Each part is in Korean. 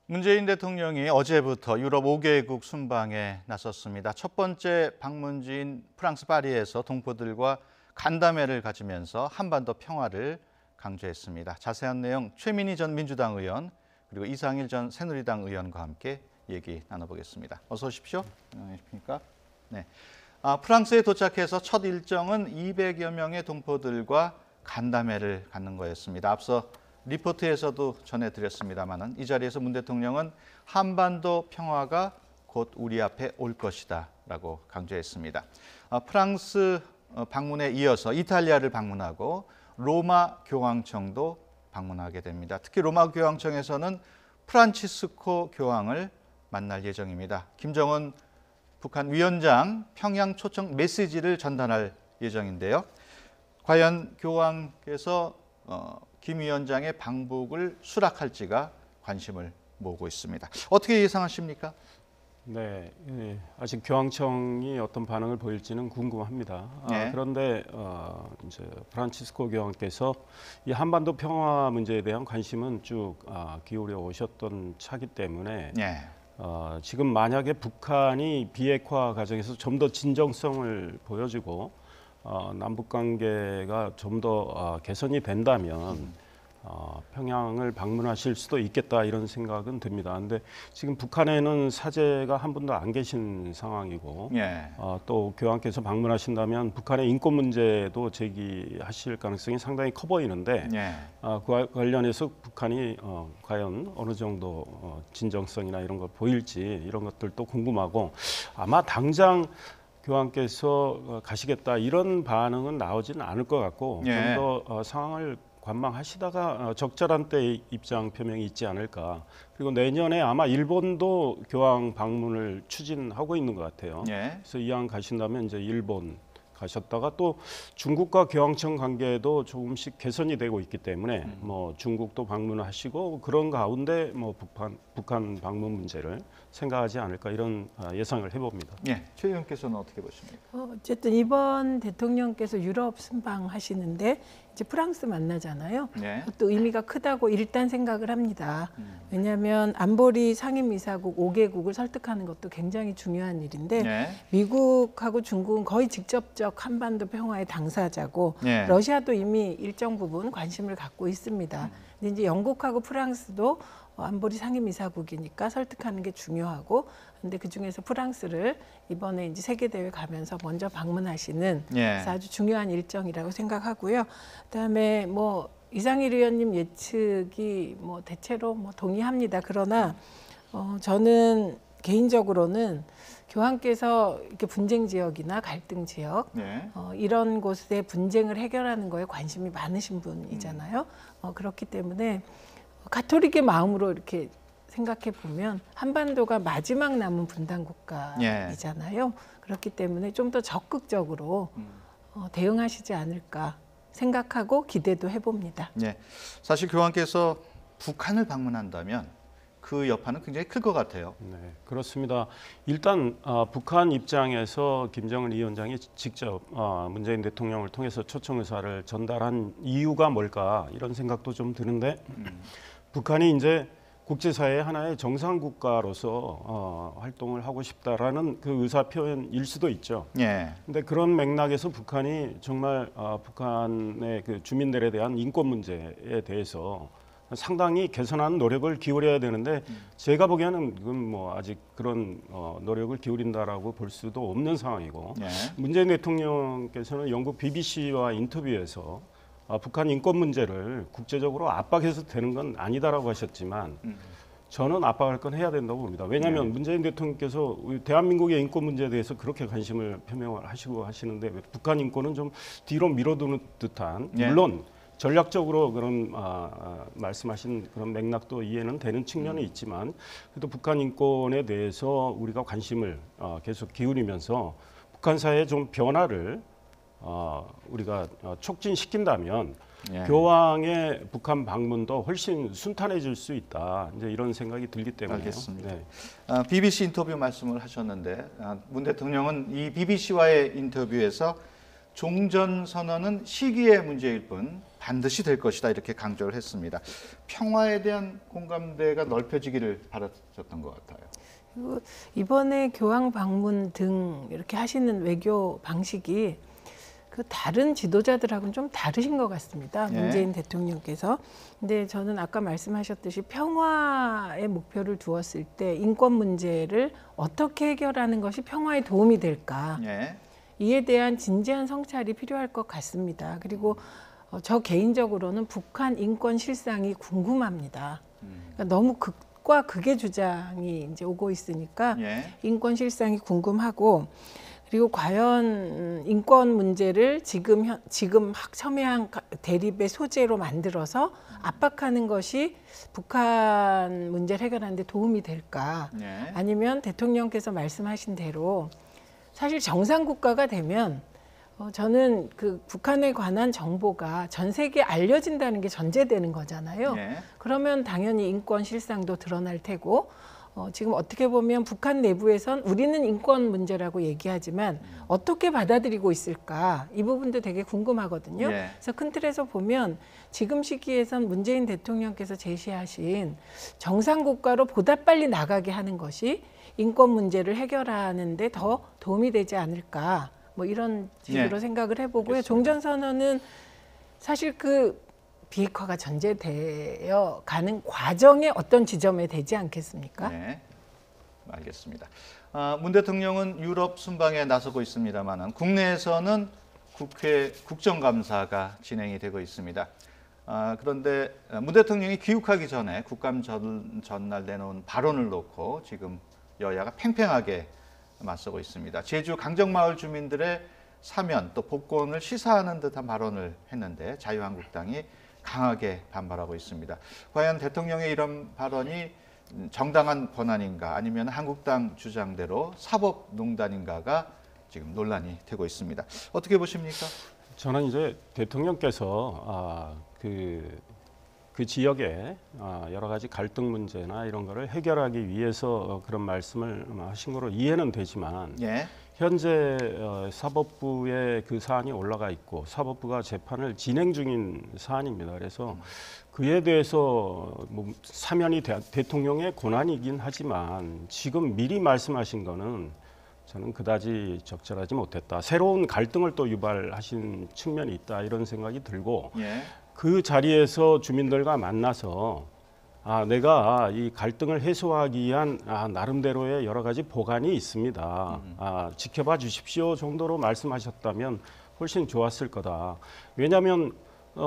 문재인 대통령이 어제부터 유럽 5개국 순방에 나섰습니다. 첫 번째 방문지인 프랑스 파리에서 동포들과 간담회를 가지면서 한반도 평화를 강조했습니다. 자세한 내용 최민희 전 민주당 의원 그리고 이상일 전 새누리당 의원과 함께 얘기 나눠보겠습니다. 어서 오십시오. 안녕하십니까? 네. 프랑스에 도착해서 첫 일정은 200여 명의 동포들과 간담회를 갖는 거였습니다. 앞서 리포트에서도 전해드렸습니다만 이 자리에서 문 대통령은 한반도 평화가 곧 우리 앞에 올 것이다 라고 강조했습니다. 프랑스 방문에 이어서 이탈리아를 방문하고 로마 교황청도 방문하게 됩니다. 특히 로마 교황청에서는 프란치스코 교황을 만날 예정입니다. 김정은 북한 위원장 평양 초청 메시지를 전달할 예정인데요. 과연 교황께서 김 위원장의 방북을 수락할지가 관심을 모으고 있습니다. 어떻게 예상하십니까? 네, 아직 교황청이 어떤 반응을 보일지는 궁금합니다. 네. 그런데 이제 프란치스코 교황께서 이 한반도 평화 문제에 대한 관심은 쭉 기울여 오셨던 차기 때문에 네. 지금 만약에 북한이 비핵화 과정에서 좀 더 진정성을 보여주고 남북 관계가 좀 더 개선이 된다면 평양을 방문하실 수도 있겠다 이런 생각은 듭니다. 그런데 지금 북한에는 사제가 한 분도 안 계신 상황이고 또 교황께서 방문하신다면 북한의 인권 문제도 제기하실 가능성이 상당히 커 보이는데 그 관련해서 북한이 과연 어느 정도 진정성이나 이런 걸 보일지 이런 것들도 궁금하고 아마 당장 교황께서 가시겠다 이런 반응은 나오지는 않을 것 같고 좀 더 상황을 관망하시다가 적절한 때 입장 표명이 있지 않을까. 그리고 내년에 아마 일본도 교황 방문을 추진하고 있는 것 같아요. 그래서 이왕 가신다면 이제 일본 가셨다가 또 중국과 교황청 관계도 조금씩 개선이 되고 있기 때문에 뭐 중국도 방문하시고 그런 가운데 뭐 북한 방문 문제를 생각하지 않을까 이런 예상을 해봅니다. 최 의원께서는 어떻게 보십니까? 어쨌든 이번 대통령께서 유럽 순방하시는데 이제 프랑스 만나잖아요. 그것도 의미가 크다고 일단 생각을 합니다. 왜냐하면 안보리 상임이사국 5개국을 설득하는 것도 굉장히 중요한 일인데 미국하고 중국은 거의 직접적 한반도 평화의 당사자고 러시아도 이미 일정 부분 관심을 갖고 있습니다. 근데 이제 영국하고 프랑스도 안보리 상임이사국이니까 설득하는 게 중요하고, 근데 그 중에서 프랑스를 이번에 이제 세계 대회 가면서 먼저 방문하시는 그래서 아주 중요한 일정이라고 생각하고요. 그다음에 뭐 이상일 의원님 예측이 뭐 대체로 뭐 동의합니다. 그러나 저는 개인적으로는 교황께서 이렇게 분쟁 지역이나 갈등 지역 이런 곳에 분쟁을 해결하는 거에 관심이 많으신 분이잖아요. 그렇기 때문에 가톨릭의 마음으로 이렇게 생각해 보면 한반도가 마지막 남은 분단 국가이잖아요. 그렇기 때문에 좀 더 적극적으로 대응하시지 않을까 생각하고 기대도 해봅니다. 사실 교황께서 북한을 방문한다면 그 여파는 굉장히 클 것 같아요. 네, 그렇습니다. 일단 북한 입장에서 김정은 위원장이 직접 문재인 대통령을 통해서 초청 의사를 전달한 이유가 뭘까 이런 생각도 좀 드는데 북한이 이제 국제사회의 하나의 정상 국가로서 활동을 하고 싶다라는 그 의사 표현일 수도 있죠. 근데 그런 맥락에서 북한이 정말 북한의 그 주민들에 대한 인권 문제에 대해서 상당히 개선하는 노력을 기울여야 되는데 제가 보기에는 그건 뭐 아직 그런 노력을 기울인다라고 볼 수도 없는 상황이고 문재인 대통령께서는 영국 BBC와 인터뷰에서 북한 인권 문제를 국제적으로 압박해서 되는 건 아니다라고 하셨지만 저는 압박할 건 해야 된다고 봅니다. 왜냐하면 문재인 대통령께서 대한민국의 인권 문제에 대해서 그렇게 관심을 표명을 하시고 하시는데 북한 인권은 좀 뒤로 밀어두는 듯한 물론 전략적으로 그런 말씀하신 그런 맥락도 이해는 되는 측면이 있지만 그래도 북한 인권에 대해서 우리가 관심을 계속 기울이면서 북한 사회의 좀 변화를 우리가 촉진시킨다면 교황의 북한 방문도 훨씬 순탄해질 수 있다. 이제 이런 생각이 들기 때문에. 알겠습니다. BBC 인터뷰 말씀을 하셨는데 문 대통령은 이 BBC와의 인터뷰에서 종전선언은 시기의 문제일 뿐 반드시 될 것이다 이렇게 강조를 했습니다. 평화에 대한 공감대가 넓혀지기를 바랐었던 것 같아요. 그리고 이번에 교황 방문 등 이렇게 하시는 외교 방식이 그 다른 지도자들하고는 좀 다르신 것 같습니다. 예. 문재인 대통령께서. 근데 저는 아까 말씀하셨듯이 평화의 목표를 두었을 때 인권 문제를 어떻게 해결하는 것이 평화에 도움이 될까? 예. 이에 대한 진지한 성찰이 필요할 것 같습니다. 그리고 저 개인적으로는 북한 인권 실상이 궁금합니다. 그러니까 너무 극과 극의 주장이 이제 오고 있으니까 예. 인권 실상이 궁금하고, 그리고 과연 인권 문제를 지금 첨예한 대립의 소재로 만들어서 압박하는 것이 북한 문제를 해결하는 데 도움이 될까? 예. 아니면 대통령께서 말씀하신 대로 사실 정상 국가가 되면 저는 그 북한에 관한 정보가 전 세계에 알려진다는 게 전제되는 거잖아요. 예. 그러면 당연히 인권 실상도 드러날 테고, 지금 어떻게 보면 북한 내부에선 우리는 인권 문제라고 얘기하지만 어떻게 받아들이고 있을까, 이 부분도 되게 궁금하거든요. 예. 그래서 큰 틀에서 보면 지금 시기에선 문재인 대통령께서 제시하신 정상 국가로 보다 빨리 나가게 하는 것이 인권 문제를 해결하는 데 더 도움이 되지 않을까, 뭐 이런 식으로 네. 생각을 해보고요. 알겠습니다. 종전선언은 사실 그 비핵화가 전제되어 가는 과정의 어떤 지점에 되지 않겠습니까? 네, 알겠습니다. 문 대통령은 유럽 순방에 나서고 있습니다만 국내에서는 국회 국정감사가 진행이 되고 있습니다. 그런데 문 대통령이 귀국하기 전에 국감 전날 내놓은 발언을 놓고 지금 여야가 팽팽하게 맞서고 있습니다. 제주 강정마을 주민들의 사면 또 복권을 시사하는 듯한 발언을 했는데 자유한국당이 강하게 반발하고 있습니다. 과연 대통령의 이런 발언이 정당한 권한인가 아니면 한국당 주장대로 사법농단인가가 지금 논란이 되고 있습니다. 어떻게 보십니까? 저는 이제 대통령께서 그 지역의 여러 가지 갈등 문제나 이런 거를 해결하기 위해서 그런 말씀을 하신 거로 이해는 되지만 예. 현재 사법부에 그 사안이 올라가 있고 사법부가 재판을 진행 중인 사안입니다. 그래서 그에 대해서 뭐 사면이 대통령의 권한이긴 하지만 지금 미리 말씀하신 거는 저는 그다지 적절하지 못했다. 새로운 갈등을 또 유발하신 측면이 있다 이런 생각이 들고 예. 그 자리에서 주민들과 만나서 내가 이 갈등을 해소하기 위한 나름대로의 여러 가지 보관이 있습니다. 지켜봐 주십시오 정도로 말씀하셨다면 훨씬 좋았을 거다. 왜냐하면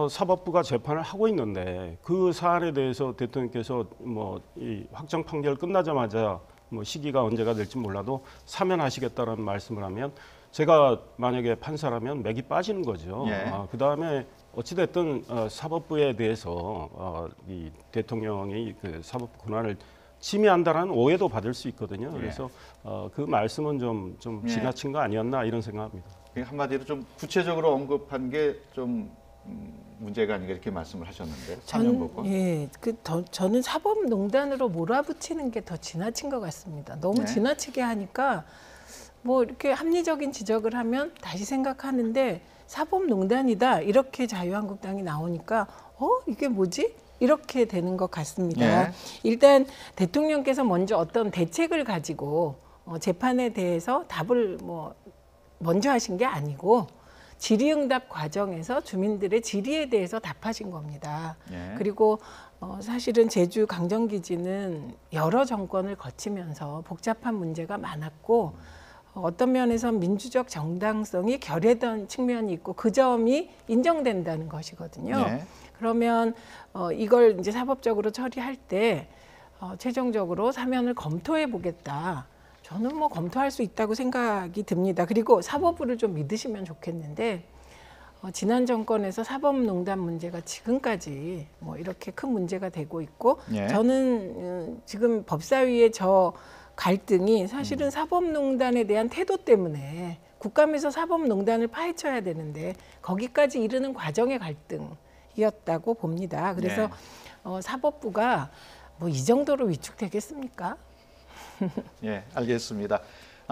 사법부가 재판을 하고 있는데 그 사안에 대해서 대통령께서 뭐 이 확정 판결 끝나자마자 뭐 시기가 언제가 될지 몰라도 사면하시겠다라는 말씀을 하면 제가 만약에 판사라면 맥이 빠지는 거죠. 예. 그 다음에 어찌됐든 사법부에 대해서 이 대통령이 그 사법 권한을 침해한다라는 오해도 받을 수 있거든요. 그래서 그 말씀은 좀 지나친 거 아니었나 이런 생각합니다. 한마디로 좀 구체적으로 언급한 게 좀 문제가 아닌가 이렇게 말씀을 하셨는데 사면복권. 저는 사법농단으로 몰아붙이는 게 더 지나친 것 같습니다. 너무 네. 지나치게 하니까 뭐 이렇게 합리적인 지적을 하면 다시 생각하는데 사법농단이다 이렇게 자유한국당이 나오니까 이게 뭐지? 이렇게 되는 것 같습니다. 네. 일단 대통령께서 먼저 어떤 대책을 가지고 재판에 대해서 답을 먼저 하신 게 아니고 질의응답 과정에서 주민들의 질의에 대해서 답하신 겁니다. 예. 그리고 사실은 제주 강정기지는 여러 정권을 거치면서 복잡한 문제가 많았고 어떤 면에서 민주적 정당성이 결여된 측면이 있고 그 점이 인정된다는 것이거든요. 네. 그러면 이걸 이제 사법적으로 처리할 때 최종적으로 사면을 검토해 보겠다. 저는 뭐 검토할 수 있다고 생각이 듭니다. 그리고 사법부를 좀 믿으시면 좋겠는데 지난 정권에서 사법농단 문제가 지금까지 뭐 이렇게 큰 문제가 되고 있고 예. 저는 지금 법사위의 저 갈등이 사실은 사법농단에 대한 태도 때문에 국감에서 사법농단을 파헤쳐야 되는데 거기까지 이르는 과정의 갈등이었다고 봅니다. 그래서 사법부가 뭐 이 정도로 위축되겠습니까? 예, 알겠습니다.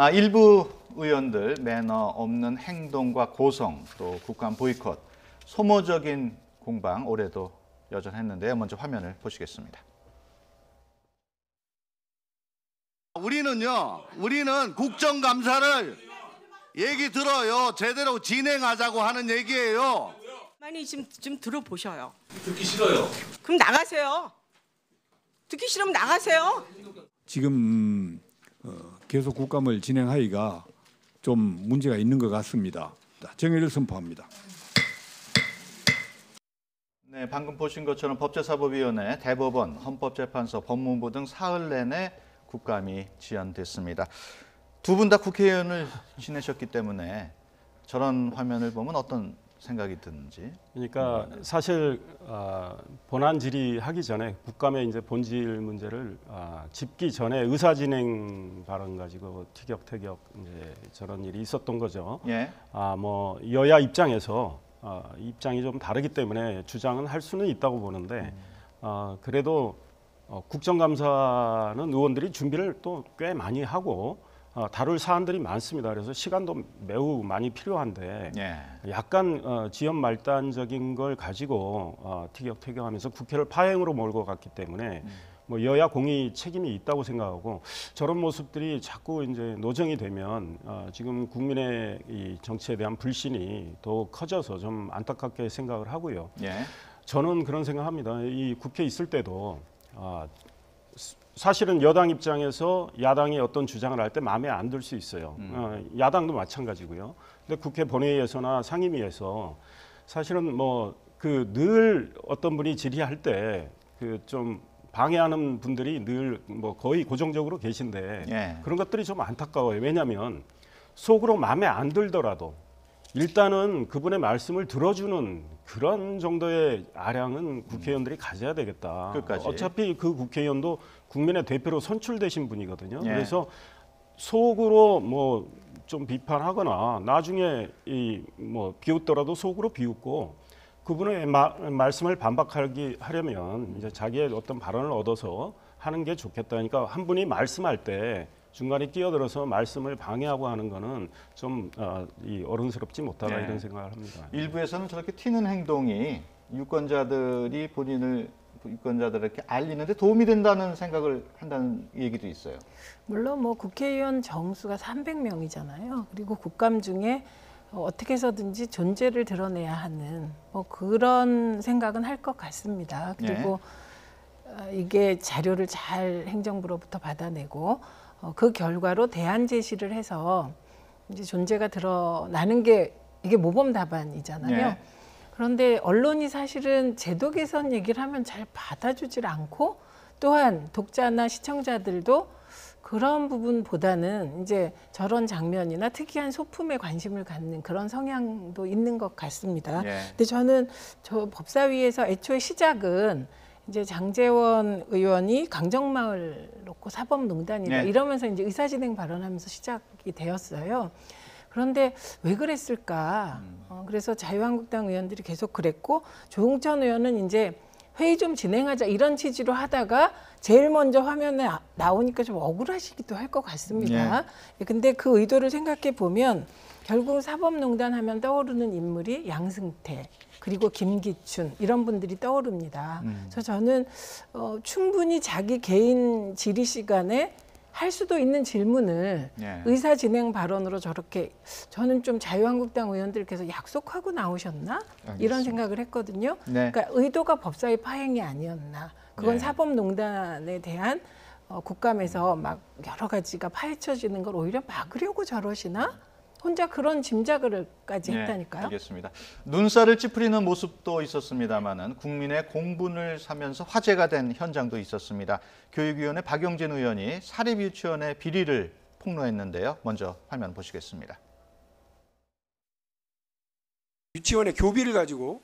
일부 의원들 매너 없는 행동과 고성, 또 국감 보이콧, 소모적인 공방 올해도 여전했는데요. 먼저 화면을 보시겠습니다. 우리는 국정감사를 얘기 들어요. 제대로 진행하자고 하는 얘기예요. 많이 좀 들어보셔요. 듣기 싫어요. 그럼 나가세요. 듣기 싫으면 나가세요. 지금 계속 국감을 진행하기가 좀 문제가 있는 것 같습니다. 정의를 선포합니다. 네, 방금 보신 것처럼 법제사법위원회, 대법원, 헌법재판소, 법무부 등 사흘 내내 국감이 지연됐습니다. 두 분 다 국회의원을 지내셨기 때문에 저런 화면을 보면 어떤 생각이 드는지. 그러니까 사실 본안 질의하기 전에 국감의 이제 본질 문제를 짚기 전에 의사진행 발언 가지고 티격태격 이제 저런 일이 있었던 거죠. 예. 뭐 여야 입장에서 입장이 좀 다르기 때문에 주장은 할 수는 있다고 보는데 그래도 국정감사는 의원들이 준비를 또 꽤 많이 하고 다룰 사안들이 많습니다. 그래서 시간도 매우 많이 필요한데 약간 지연 말단적인 걸 가지고 티격태격하면서 국회를 파행으로 몰고 갔기 때문에 뭐 여야 공의 책임이 있다고 생각하고 저런 모습들이 자꾸 이제 노정이 되면 지금 국민의 이 정치에 대한 불신이 더 커져서 좀 안타깝게 생각을 하고요. 저는 그런 생각합니다. 이 국회 있을 때도 사실은 여당 입장에서 야당이 어떤 주장을 할 때 마음에 안 들 수 있어요. 야당도 마찬가지고요. 근데 국회 본회의에서나 상임위에서 사실은 뭐 그 늘 어떤 분이 질의할 때 그 좀 방해하는 분들이 늘 뭐 거의 고정적으로 계신데 그런 것들이 좀 안타까워요. 왜냐하면 속으로 마음에 안 들더라도 일단은 그분의 말씀을 들어주는 그런 정도의 아량은 국회의원들이 가져야 되겠다. 끝까지. 어차피 그 국회의원도 국민의 대표로 선출되신 분이거든요. 그래서 속으로 뭐 좀 비판하거나 나중에 이 뭐 비웃더라도 속으로 비웃고 그분의 말씀을 반박하려면 이제 자기의 어떤 발언을 얻어서 하는 게 좋겠다니까 한 분이 말씀할 때 중간에 끼어들어서 말씀을 방해하고 하는 거는 좀 이 어른스럽지 못하다 이런 생각을 합니다. 일부에서는 저렇게 튀는 행동이 유권자들이 유권자들에게 알리는데 도움이 된다는 생각을 한다는 얘기도 있어요. 물론 뭐 국회의원 정수가 300명이잖아요. 그리고 국감 중에 어떻게 해서든지 존재를 드러내야 하는 뭐 그런 생각은 할 것 같습니다. 그리고 이게 자료를 잘 행정부로부터 받아내고 그 결과로 대안 제시를 해서 이제 존재가 드러나는 게 이게 모범 답안이잖아요. 그런데 언론이 사실은 제도 개선 얘기를 하면 잘 받아주질 않고 또한 독자나 시청자들도 그런 부분보다는 이제 저런 장면이나 특이한 소품에 관심을 갖는 그런 성향도 있는 것 같습니다. 근데 저는 저 법사위에서 애초에 시작은 이제 장제원 의원이 강정마을 놓고 사법농단이다 이러면서 이제 의사진행 발언하면서 시작이 되었어요. 그런데 왜 그랬을까? 그래서 자유한국당 의원들이 계속 그랬고 조응천 의원은 이제 회의 좀 진행하자 이런 취지로 하다가 제일 먼저 화면에 나오니까 좀 억울하시기도 할 것 같습니다. 근데 그 의도를 생각해 보면 결국 사법농단 하면 떠오르는 인물이 양승태 그리고 김기춘 이런 분들이 떠오릅니다. 그래서 저는 충분히 자기 개인 질의 시간에 할 수도 있는 질문을 의사진행 발언으로 저렇게 저는 좀 자유한국당 의원들께서 약속하고 나오셨나? 이런 생각을 했거든요. 그러니까 의도가 법사위 파행이 아니었나. 그건 사법농단에 대한 국감에서 막 여러 가지가 파헤쳐지는 걸 오히려 막으려고 저러시나? 혼자 그런 짐작을까지 했다니까요. 알겠습니다. 눈살을 찌푸리는 모습도 있었습니다마는 국민의 공분을 사면서 화제가 된 현장도 있었습니다. 교육위원회 박용진 의원이 사립유치원의 비리를 폭로했는데요. 먼저 화면 보시겠습니다. 유치원의 교비를 가지고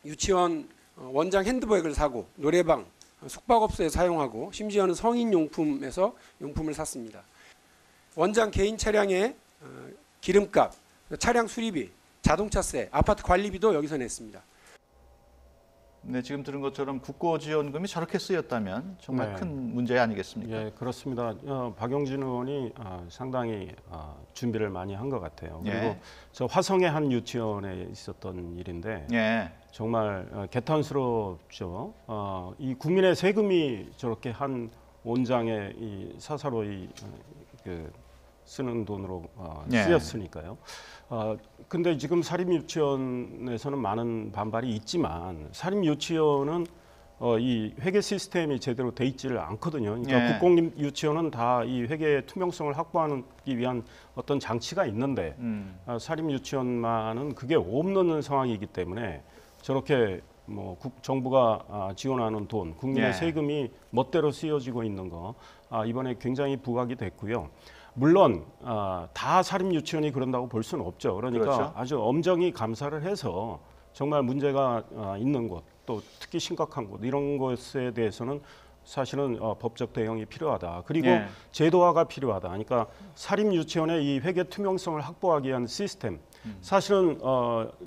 유치원 원장 핸드백을 사고 노래방, 숙박업소에 사용하고 심지어는 성인용품에서 용품을 샀습니다. 원장 개인 차량에 기름값, 차량 수리비, 자동차세, 아파트 관리비도 여기서 냈습니다. 네, 지금 들은 것처럼 국고지원금이 저렇게 쓰였다면 정말 네. 큰 문제 아니겠습니까? 예, 그렇습니다. 박용진 의원이 상당히 준비를 많이 한 것 같아요. 그리고 예. 저 화성의 한 유치원에 있었던 일인데 예. 정말 개탄스럽죠. 이 국민의 세금이 저렇게 한 원장의 이 사사로이 쓰는 돈으로 예. 쓰였으니까요. 근데 지금 사립유치원에서는 많은 반발이 있지만 사립유치원은 이 회계 시스템이 제대로 돼 있지를 않거든요. 그러니까 예. 국공립유치원은 다 이 회계의 투명성을 확보하기 위한 어떤 장치가 있는데 사립유치원만은 그게 없는 상황이기 때문에 저렇게 뭐 정부가 지원하는 돈, 국민의 예. 세금이 멋대로 쓰여지고 있는 거 이번에 굉장히 부각이 됐고요. 물론 다 사립유치원이 그런다고 볼 수는 없죠. 그러니까 그렇죠. 아주 엄정히 감사를 해서 정말 문제가 있는 곳, 또 특히 심각한 곳 이런 것에 대해서는 사실은 법적 대응이 필요하다. 그리고 예. 제도화가 필요하다. 그러니까 사립유치원의 이 회계 투명성을 확보하기 위한 시스템. 사실은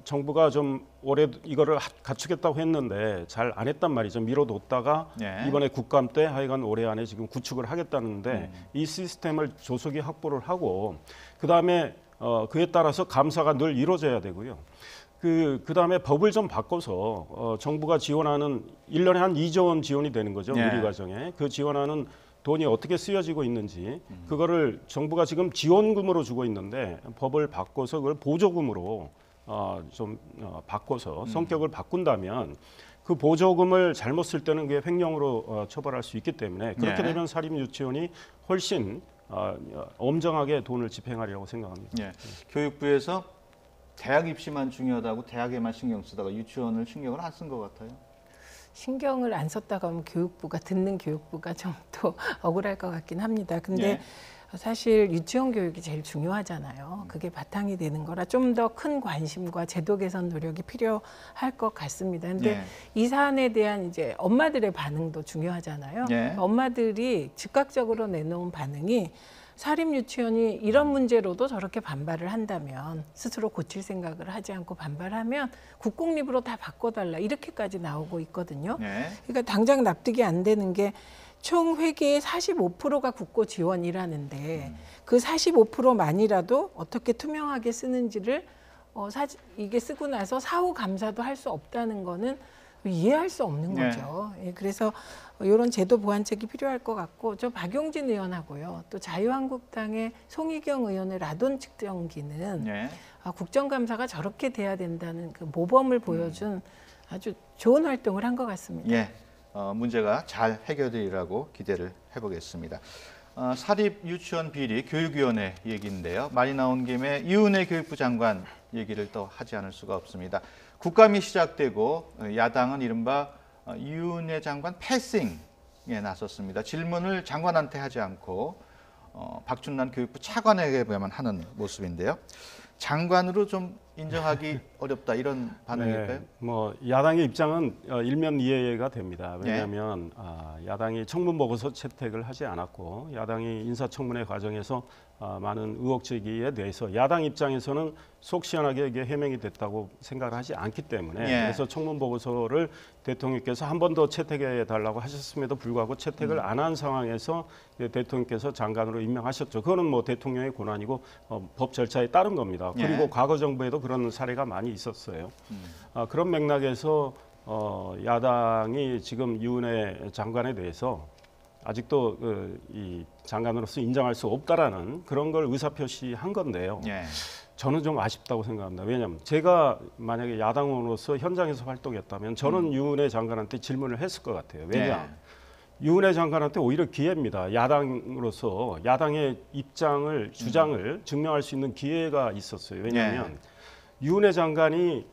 정부가 좀 올해 이거를 갖추겠다고 했는데 잘 안 했단 말이죠. 미뤄뒀다가 예. 이번에 국감 때 하여간 올해 안에 지금 구축을 하겠다는데 이 시스템을 조속히 확보를 하고 그다음에 그에 따라서 감사가 늘 이루어져야 되고요. 그다음에 법을 좀 바꿔서 정부가 지원하는 1년에 한 2조 원 지원이 되는 거죠. 예. 누리과정에. 그 지원하는 돈이 어떻게 쓰여지고 있는지 그거를 정부가 지금 지원금으로 주고 있는데 법을 바꿔서 그걸 보조금으로 좀 바꿔서 성격을 바꾼다면 그 보조금을 잘못 쓸 때는 그게 횡령으로 처벌할 수 있기 때문에 그렇게 예. 되면 사립유치원이 훨씬 엄정하게 돈을 집행하리라고 생각합니다. 예. 교육부에서 대학 입시만 중요하다고 대학에만 신경 쓰다가 유치원을 신경을 안 쓴 것 같아요. 신경을 안 썼다가 하면 교육부가 듣는 교육부가 좀 또 억울할 것 같긴 합니다. 근데 예. 사실 유치원 교육이 제일 중요하잖아요. 그게 바탕이 되는 거라 좀 더 큰 관심과 제도 개선 노력이 필요할 것 같습니다. 근데 예. 이 사안에 대한 이제 엄마들의 반응도 중요하잖아요. 예. 엄마들이 즉각적으로 내놓은 반응이 사립유치원이 이런 문제로도 저렇게 반발을 한다면 스스로 고칠 생각을 하지 않고 반발하면 국공립으로 다 바꿔달라 이렇게까지 나오고 있거든요. 예. 그러니까 당장 납득이 안 되는 게 총 회계의 45%가 국고 지원이라는데 그 45%만이라도 어떻게 투명하게 쓰는지를 이게 쓰고 나서 사후 감사도 할 수 없다는 거는 이해할 수 없는 네. 거죠. 예, 그래서 이런 제도 보완책이 필요할 것 같고 저 박용진 의원하고요. 또 자유한국당의 송희경 의원의 라돈 측정기는 예. 국정감사가 저렇게 돼야 된다는 그 모범을 보여준 아주 좋은 활동을 한 것 같습니다. 예. 문제가 잘 해결되리라고 기대를 해보겠습니다. 사립 유치원 비리 교육위원회 얘기인데요. 말이 나온 김에 이은혜 교육부 장관 얘기를 또 하지 않을 수가 없습니다. 국감이 시작되고 야당은 이른바 이은혜 장관 패싱에 나섰습니다. 질문을 장관한테 하지 않고 박준란 교육부 차관에게만 하는 모습인데요. 장관으로 좀 인정하기 어렵다 이런 반응일까요? 네, 뭐 야당의 입장은 일면 이해가 됩니다. 왜냐하면 야당이 청문 보고서 채택을 하지 않았고 야당이 인사청문회 과정에서 많은 의혹 제기에 대해서 야당 입장에서는 속 시원하게 이게 해명이 됐다고 생각을 하지 않기 때문에 예. 그래서 청문 보고서를 대통령께서 한 번 더 채택해 달라고 하셨음에도 불구하고 채택을 안 한 상황에서 대통령께서 장관으로 임명하셨죠. 그거는 뭐 대통령의 권한이고 법 절차에 따른 겁니다. 그리고 예. 과거 정부에도 그런 사례가 많이 있었어요. 그런 맥락에서 야당이 지금 이은혜 장관에 대해서 아직도 이 장관으로서 인정할 수 없다라는 그런 걸 의사표시한 건데요. 예. 저는 좀 아쉽다고 생각합니다. 왜냐하면 제가 만약에 야당원으로서 현장에서 활동했다면 저는 이은혜 장관한테 질문을 했을 것 같아요. 왜냐? 이은혜 장관한테 오히려 기회입니다. 야당으로서 야당의 입장을 주장을 증명할 수 있는 기회가 있었어요. 왜냐하면 이은혜 장관이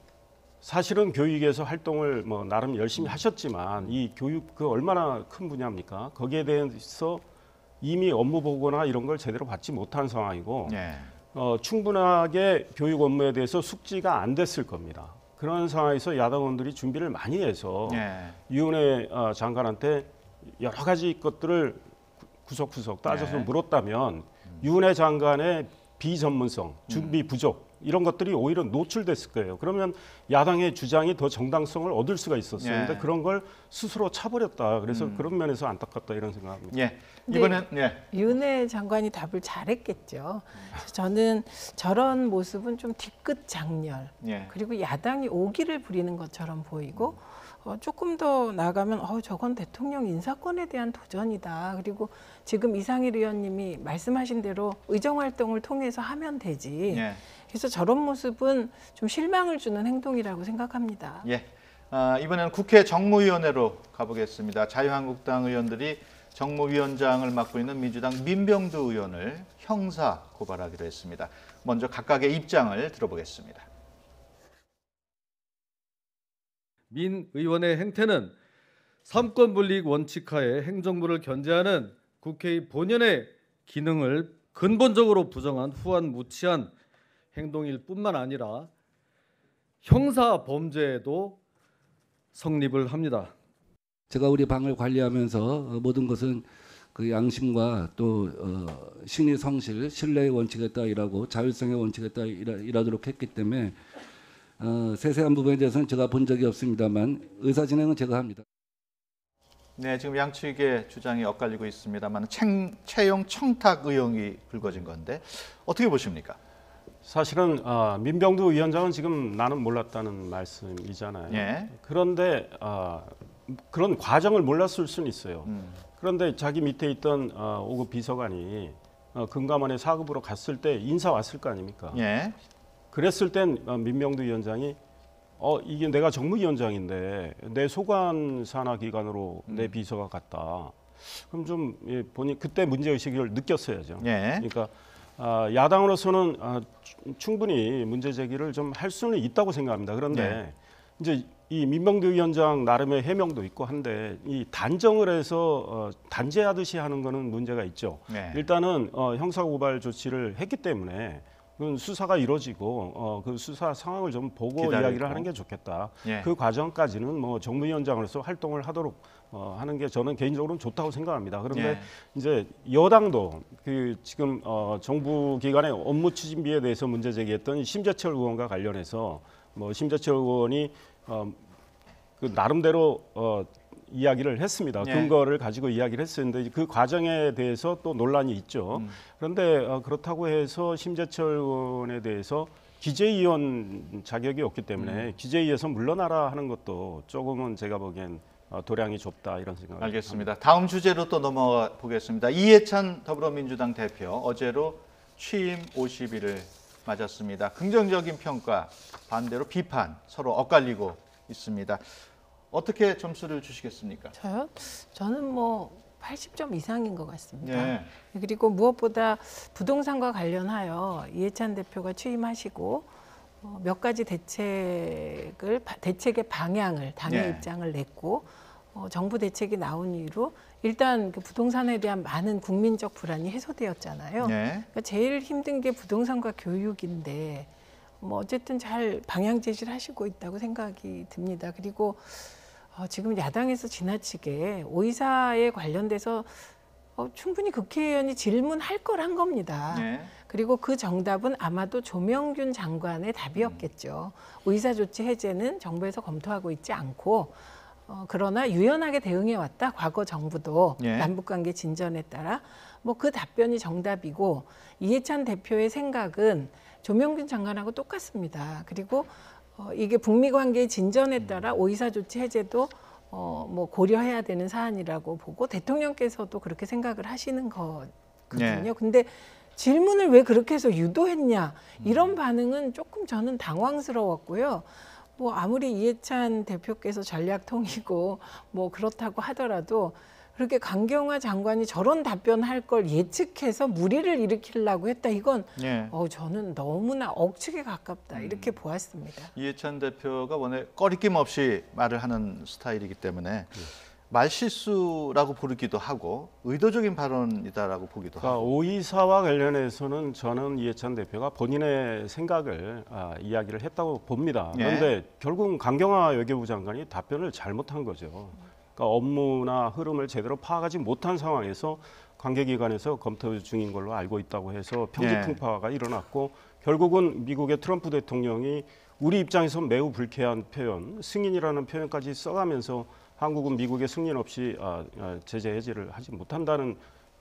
사실은 교육에서 활동을 뭐 나름 열심히 하셨지만 이 교육 그 얼마나 큰 분야입니까? 거기에 대해서 이미 업무 보고나 이런 걸 제대로 받지 못한 상황이고 예. 충분하게 교육 업무에 대해서 숙지가 안 됐을 겁니다. 그런 상황에서 야당원들이 준비를 많이 해서 이은혜 장관한테 여러 가지 것들을 구석구석 따져서 물었다면 이은혜 장관의 비전문성, 준비 부족 이런 것들이 오히려 노출됐을 거예요. 그러면 야당의 주장이 더 정당성을 얻을 수가 있었어요. 예. 근데 그런 걸 스스로 차버렸다. 그래서 그런 면에서 안타깝다 이런 생각합니다. 예. 이번엔 윤회 장관이 답을 잘했겠죠. 그래서 저는 저런 모습은 좀 뒤끝 장렬, 예. 그리고 야당이 오기를 부리는 것처럼 보이고 조금 더 나가면 저건 대통령 인사권에 대한 도전이다. 그리고 지금 이상일 의원님이 말씀하신 대로 의정활동을 통해서 하면 되지. 예. 그래서 저런 모습은 좀 실망을 주는 행동이라고 생각합니다. 예. 이번에는 국회 정무위원회로 가보겠습니다. 자유한국당 의원들이 정무위원장을 맡고 있는 민주당 민병두 의원을 형사 고발하기로 했습니다. 먼저 각각의 입장을 들어보겠습니다. 민 의원의 행태는 삼권분립 원칙하에 행정부를 견제하는 국회의 본연의 기능을 근본적으로 부정한 후한무치한 행동일 뿐만 아니라 형사 범죄에도 성립을 합니다. 제가 우리 방을 관리하면서 모든 것은 그 양심과 또 신의 성실, 신뢰의 원칙에 따라 일하고 자율성의 원칙에 따라 일하도록 했기 때문에 세세한 부분에 대해서는 제가 본 적이 없습니다만 의사 진행은 제가 합니다. 네, 지금 양측의 주장이 엇갈리고 있습니다만 채용 청탁 의혹이 불거진 건데 어떻게 보십니까? 사실은 민병두 위원장은 지금 나는 몰랐다는 말씀이잖아요. 예. 그런데 그런 과정을 몰랐을 수는 있어요. 그런데 자기 밑에 있던 5급 비서관이 금감원에 4급으로 갔을 때 인사 왔을 거 아닙니까? 예. 그랬을 땐 민병두 위원장이 이게 내가 정무위원장인데 내 소관 산하 기관으로 내 비서가 갔다. 그럼 좀 본인 그때 문제 의식을 느꼈어야죠. 예. 그러니까 야당으로서는 충분히 문제 제기를 좀 할 수는 있다고 생각합니다. 그런데 네. 이제 이 민병두 위원장 나름의 해명도 있고 한데 이 단정을 해서 단죄하듯이 하는 거는 문제가 있죠. 네. 일단은 형사고발 조치를 했기 때문에 그건 수사가 이루어지고 그 수사 상황을 좀 보고 기다리고. 이야기를 하는 게 좋겠다. 예. 그 과정까지는 뭐 정무위원장으로서 활동을 하도록 하는 게 저는 개인적으로는 좋다고 생각합니다. 그런데 예. 이제 여당도 그 지금 정부 기관의 업무 추진비에 대해서 문제 제기했던 심재철 의원과 관련해서 뭐 심재철 의원이 그 나름대로 이야기를 했습니다. 예. 근거를 가지고 이야기를 했었는데 그 과정에 대해서 또 논란이 있죠. 그런데 그렇다고 해서 심재철 의원에 대해서 기재위원 자격이 없기 때문에 기재위에서 물러나라 하는 것도 조금은 제가 보기엔 도량이 좁다 이런 생각을 알겠습니다. 다음 주제로 또 넘어가 보겠습니다. 이해찬 더불어민주당 대표 어제로 취임 50일을 맞았습니다. 긍정적인 평가, 반대로 비판 서로 엇갈리고 있습니다. 어떻게 점수를 주시겠습니까? 저요? 저는 뭐 80점 이상인 것 같습니다. 예. 그리고 무엇보다 부동산과 관련하여 이해찬 대표가 취임하시고 몇 가지 대책의 방향을 당의 예. 입장을 냈고 정부 대책이 나온 이후로 일단 그 부동산에 대한 많은 국민적 불안이 해소되었잖아요. 예. 그러니까 제일 힘든 게 부동산과 교육인데 뭐 어쨌든 잘 방향 제시를 하시고 있다고 생각이 듭니다. 그리고 지금 야당에서 지나치게 오이사에 관련돼서 충분히 국회의원이 질문할 걸 한 겁니다. 예. 그리고 그 정답은 아마도 조명균 장관의 답이었겠죠. 오이사 조치 해제는 정부에서 검토하고 있지 않고 그러나 유연하게 대응해 왔다. 과거 정부도 예. 남북관계 진전에 따라 뭐 그 답변이 정답이고 이해찬 대표의 생각은 조명균 장관하고 똑같습니다. 그리고 이게 북미 관계의 진전에 따라 오이사 조치 해제도 뭐 고려해야 되는 사안이라고 보고 대통령께서도 그렇게 생각을 하시는 거거든요. 네. 근데 질문을 왜 그렇게 해서 유도했냐 이런 반응은 조금 저는 당황스러웠고요. 뭐 아무리 이해찬 대표께서 전략통이고 뭐 그렇다고 하더라도 그렇게 강경화 장관이 저런 답변할 걸 예측해서 무리를 일으키려고 했다. 이건 예. 저는 너무나 억측에 가깝다 이렇게 보았습니다. 이해찬 대표가 원래 꺼리낌 없이 말을 하는 스타일이기 때문에 말실수라고 부르기도 하고 의도적인 발언이다라고 보기도 그러니까 하고. 오이사와 관련해서는 저는 이해찬 대표가 본인의 생각을 이야기를 했다고 봅니다. 예. 그런데 결국 강경화 외교부 장관이 답변을 잘못한 거죠. 그러니까 업무나 흐름을 제대로 파악하지 못한 상황에서 관계기관에서 검토 중인 걸로 알고 있다고 해서 평지풍파가 일어났고 결국은 미국의 트럼프 대통령이 우리 입장에서 매우 불쾌한 표현, 승인이라는 표현까지 써가면서 한국은 미국의 승인 없이 제재 해제를 하지 못한다는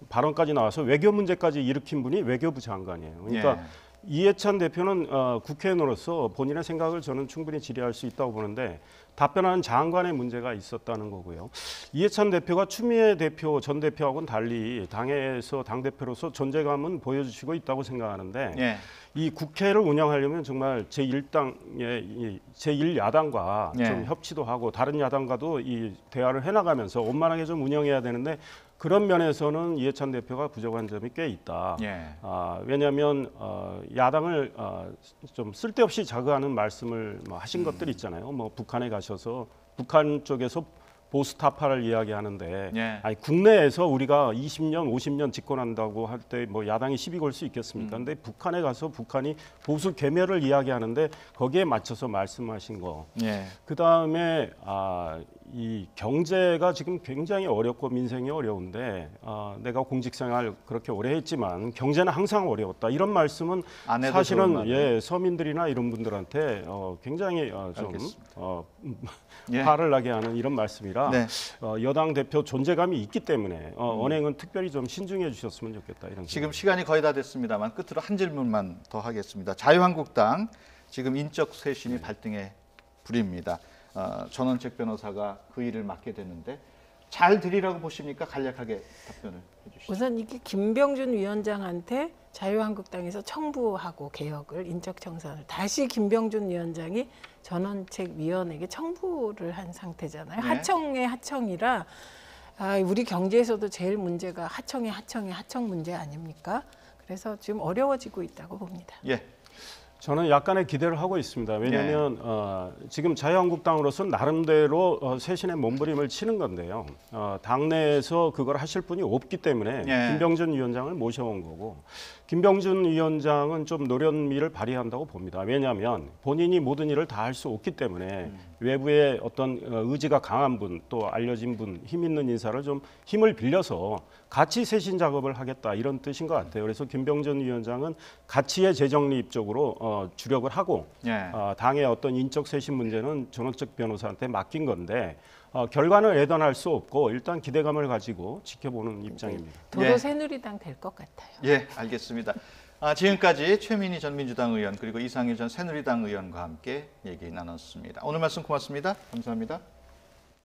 발언까지 나와서 외교 문제까지 일으킨 분이 외교부 장관이에요. 그러니까 이해찬 대표는 국회의원으로서 본인의 생각을 저는 충분히 질의할 수 있다고 보는데 답변하는 장관의 문제가 있었다는 거고요. 이해찬 대표가 추미애 대표 전 대표하고는 달리 당에서 당대표로서 존재감은 보여주시고 있다고 생각하는데 이 국회를 운영하려면 정말 제1당의 제1야당과 좀 협치도 하고 다른 야당과도 이 대화를 해나가면서 원만하게 좀 운영해야 되는데 그런 면에서는 이해찬 대표가 부족한 점이 꽤 있다. 왜냐하면 야당을 좀 쓸데없이 자극하는 말씀을 하신 것들 있잖아요. 뭐 북한에 가셔서 북한 쪽에서 보수타파를 이야기하는데 아니, 국내에서 우리가 20년, 50년 집권한다고 할 때 뭐 야당이 시비 걸 수 있겠습니까? 근데 북한에 가서 북한이 보수 괴멸을 이야기하는데 거기에 맞춰서 말씀하신 거. 그다음에 이 경제가 지금 굉장히 어렵고 민생이 어려운데 내가 공직생활 그렇게 오래 했지만 경제는 항상 어려웠다. 이런 말씀은 사실은 서민들이나 이런 분들한테 굉장히 좀 화를 나게 하는 이런 말씀이라 여당 대표 존재감이 있기 때문에 언행은 특별히 좀 신중해 주셨으면 좋겠다. 이런 지금 시간이 거의 다 됐습니다만 끝으로 한 질문만 더 하겠습니다. 자유한국당 지금 인적 쇄신이 발등에 불입니다. 전원책 변호사가 그 일을 맡게 됐는데 잘 들이라고 보십니까? 간략하게 답변을 해주시죠. 우선 이게 김병준 위원장한테 자유한국당에서 청부하고 개혁을 인적청산을 다시 김병준 위원장이 전원책위원에게 청부를 한 상태잖아요. 하청의 하청이라 우리 경제에서도 제일 문제가 하청 문제 아닙니까? 그래서 지금 어려워지고 있다고 봅니다. 저는 약간의 기대를 하고 있습니다. 왜냐하면 지금 자유한국당으로서는 나름대로 쇄신의 몸부림을 치는 건데요. 당내에서 그걸 하실 분이 없기 때문에 김병준 위원장을 모셔온 거고 김병준 위원장은 좀 노련미를 발휘한다고 봅니다. 왜냐하면 본인이 모든 일을 다 할 수 없기 때문에 외부의 어떤 의지가 강한 분, 또 알려진 분, 힘 있는 인사를 좀 힘을 빌려서 같이 쇄신 작업을 하겠다 이런 뜻인 것 같아요. 그래서 김병준 위원장은 가치의 재정립 쪽으로 주력을 하고 당의 어떤 인적 쇄신 문제는 전원책 변호사한테 맡긴 건데 결과는 예단할 수 없고 일단 기대감을 가지고 지켜보는 입장입니다. 도로 새누리당 될 것 같아요. 알겠습니다. 지금까지 최민희 전 민주당 의원 그리고 이상일 전 새누리당 의원과 함께 얘기 나눴습니다. 오늘 말씀 고맙습니다. 감사합니다.